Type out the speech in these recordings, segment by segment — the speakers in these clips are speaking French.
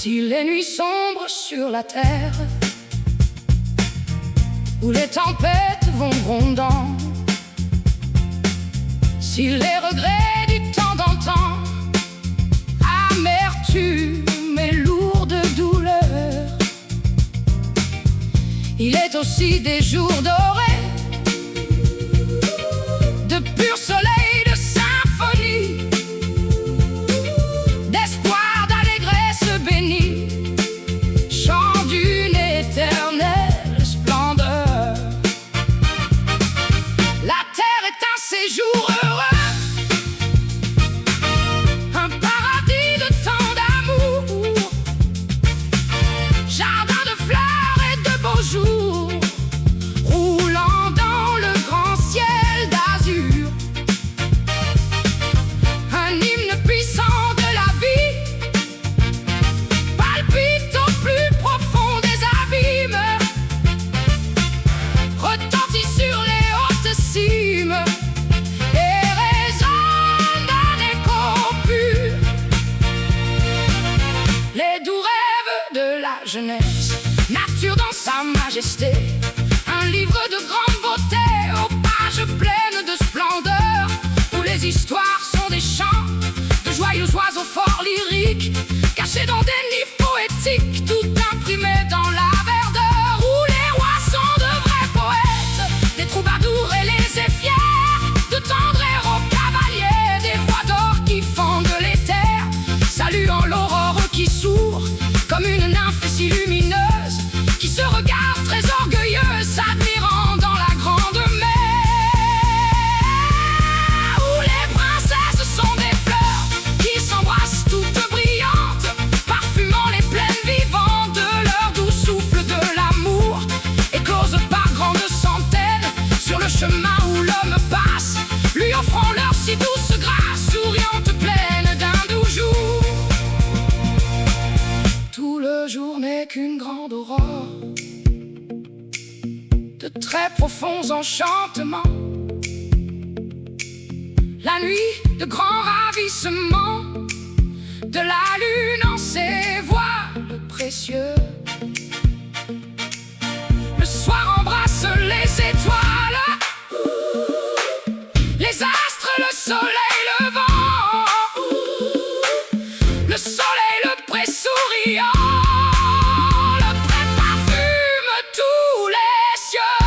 Si les nuits sombrent sur la terre, où les tempêtes vont grondant, si les regrets du temps d'antan, amertume et lourde douleur, il est aussi des jours dorés, de pur soleil, de symphonie, d'espoir, d'allégresse bénie, chant d'une éternelle splendeur. La terre est un séjour heureux, un paradis de tant d'amour, jardin de fleurs et de beaux jours, roulant dans le grand ciel d'azur. Un hymne puissant de la vie palpite au plus profond des abîmes, retentit sur les hautes cimes et résonne d'un écho pur. Les doux rêves de la jeunesse, nature dans sa majesté, un livre de grande beauté aux pages pleines de splendeur, où les histoires sont des chants de joyeux oiseaux forts lyriques, cachés dans des nids poétiques, tout imprimé dans la verdeur, où les rois sont de vrais poètes, des troubadours et les fiers, de tendres héros cavaliers, des voix d'or qui fendent les terres, saluant l'aurore qui sourd comme une nymphe si lumineuse, qui se regarde très orgueilleuse, s'admirant dans la grande mer, où les princesses sont des fleurs qui s'embrassent toutes brillantes, parfumant les plaines vivantes de leur doux souffle de l'amour, écloses par grandes centaines sur le chemin où l'homme passe, lui offrant leur si douce grâce, souriante, pleine d'un doux jour. Tout le jour n'est qu'une grande aurore, de très profonds enchantements, la nuit de grands ravissements, de la lune en ses voiles précieux. Le soir embrasse les étoiles, les astres, le soleil levant, le soleil, le pré souriant, le pré parfume tous les cieux.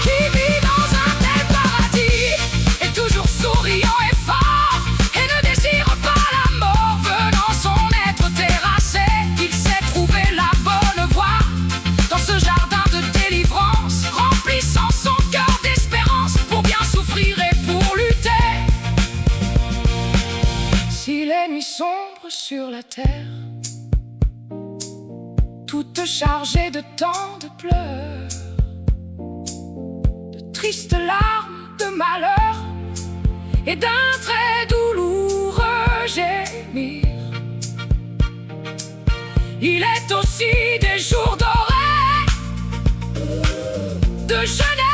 Qui vit dans un tel paradis est toujours souriant et fort, et ne désire pas la mort. Venant son être terrassé, il sait trouver la bonne voie dans ce jardin de délivrance, remplissant son cœur d'espérance pour bien souffrir et pour lutter. Si les nuits sombrent sur la terre, toutes chargées de tant de pleurs, de tristes larmes, de malheur et d'un très douloureux gémir, il est aussi des jours dorés, de jeunesse